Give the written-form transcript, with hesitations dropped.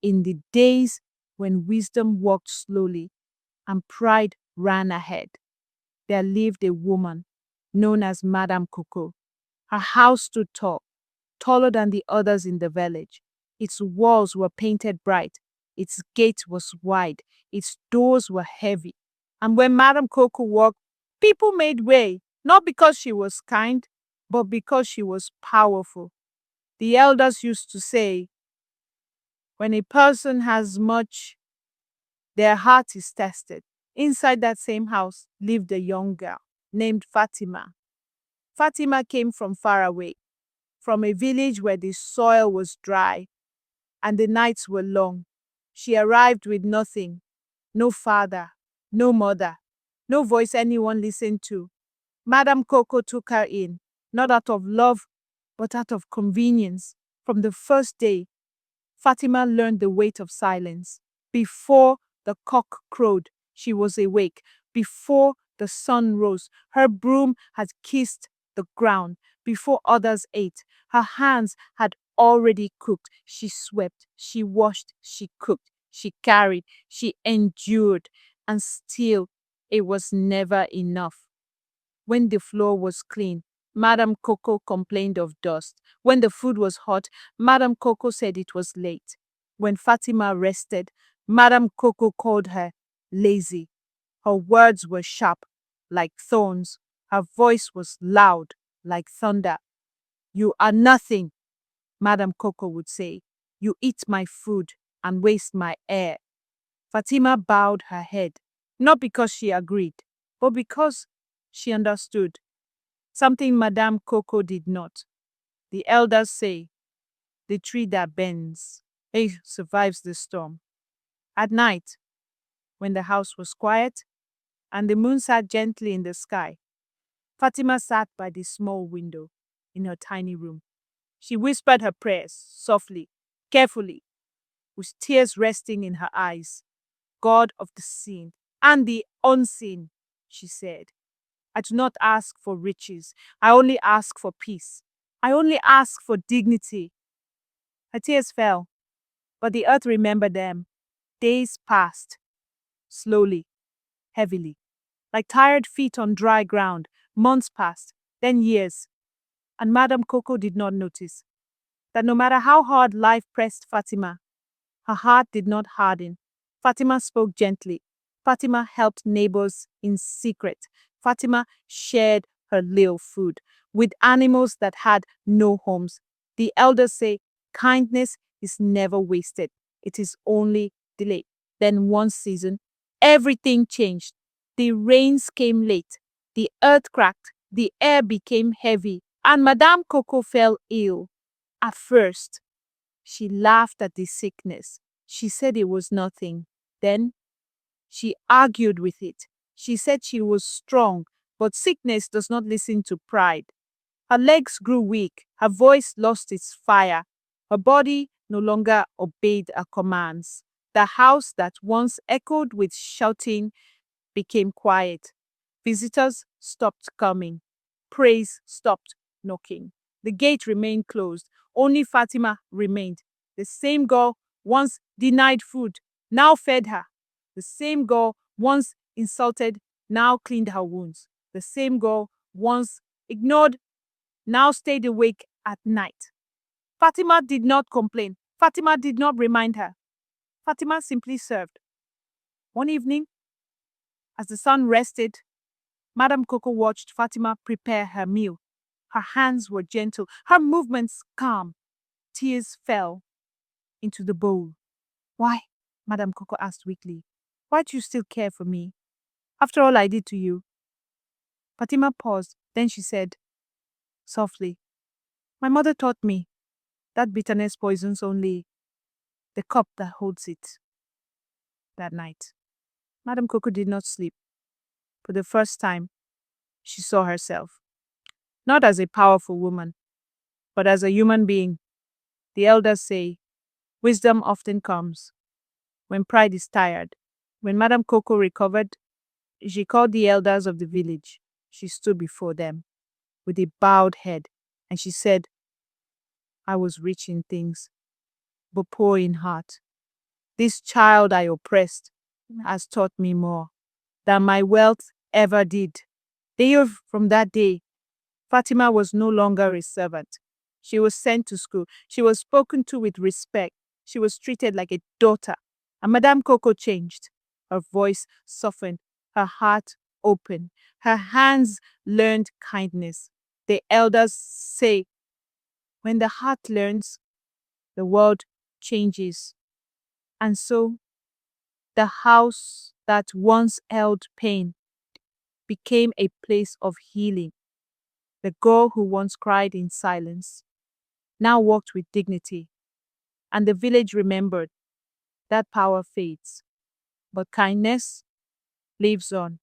In the days when wisdom walked slowly and pride ran ahead, there lived a woman known as Madam Coco. Her house stood tall, taller than the others in the village. Its walls were painted bright, its gate was wide, its doors were heavy. And when Madam Coco walked, people made way, not because she was kind, but because she was powerful. The elders used to say, when a person has much, their heart is tested. Inside that same house lived a young girl named Fatima. Fatima came from far away, from a village where the soil was dry and the nights were long. She arrived with nothing, no father, no mother, no voice anyone listened to. Madam Coco took her in, not out of love, but out of convenience. From the first day, Fatima learned the weight of silence. Before the cock crowed, she was awake. Before the sun rose, her broom had kissed the ground. Before others ate, her hands had already cooked. She swept, she washed, she cooked, she carried, she endured, and still it was never enough. When the floor was clean, Madam Coco complained of dust. When the food was hot, Madam Coco said it was late. When Fatima rested, Madam Coco called her lazy. Her words were sharp, like thorns. Her voice was loud, like thunder. You are nothing, Madam Coco would say. You eat my food and waste my air. Fatima bowed her head, not because she agreed, but because she understood. Something Madame Coco did not. The elders say, the tree that bends, survives the storm. At night, when the house was quiet and the moon sat gently in the sky, Fatima sat by the small window in her tiny room. She whispered her prayers softly, carefully, with tears resting in her eyes. God of the seen and the unseen, she said, I do not ask for riches. I only ask for peace. I only ask for dignity. Her tears fell, but the earth remembered them. Days passed, slowly, heavily, like tired feet on dry ground. Months passed, then years, and Madame Coco did not notice that no matter how hard life pressed Fatima, her heart did not harden. Fatima spoke gently. Fatima helped neighbors in secret. Fatima shared her little food with animals that had no homes. The elders say kindness is never wasted. It is only delayed. Then one season, everything changed. The rains came late. The earth cracked. The air became heavy. And Madame Coco fell ill. At first, she laughed at the sickness. She said it was nothing. Then she argued with it. She said she was strong, but sickness does not listen to pride. Her legs grew weak. Her voice lost its fire. Her body no longer obeyed her commands. The house that once echoed with shouting became quiet. Visitors stopped coming. Praise stopped knocking. The gate remained closed. Only Fatima remained. The same girl once denied food, now fed her. The same girl once insulted, now cleaned her wounds. The same girl once ignored, now stayed awake at night. Fatima did not complain. Fatima did not remind her. Fatima simply served. One evening, as the sun rested, Madame Coco watched Fatima prepare her meal. Her hands were gentle, her movements calm. Tears fell into the bowl. Why? Madame Coco asked weakly. Why do you still care for me? After all I did to you. Fatima paused. Then she said, softly, my mother taught me that bitterness poisons only the cup that holds it. That night, Madame Coco did not sleep. For the first time, she saw herself, not as a powerful woman, but as a human being. The elders say, wisdom often comes when pride is tired. When Madame Coco recovered, she called the elders of the village. She stood before them with a bowed head, and she said, I was rich in things, but poor in heart. This child I oppressed has taught me more than my wealth ever did. From that day, Fatima was no longer a servant. She was sent to school. She was spoken to with respect. She was treated like a daughter. And Madame Coco changed. Her voice softened, her heart opened, her hands learned kindness. The elders say, when the heart learns, the world changes. And so, the house that once held pain became a place of healing. The girl who once cried in silence now walked with dignity, and the village remembered that power fades, but kindness lives on.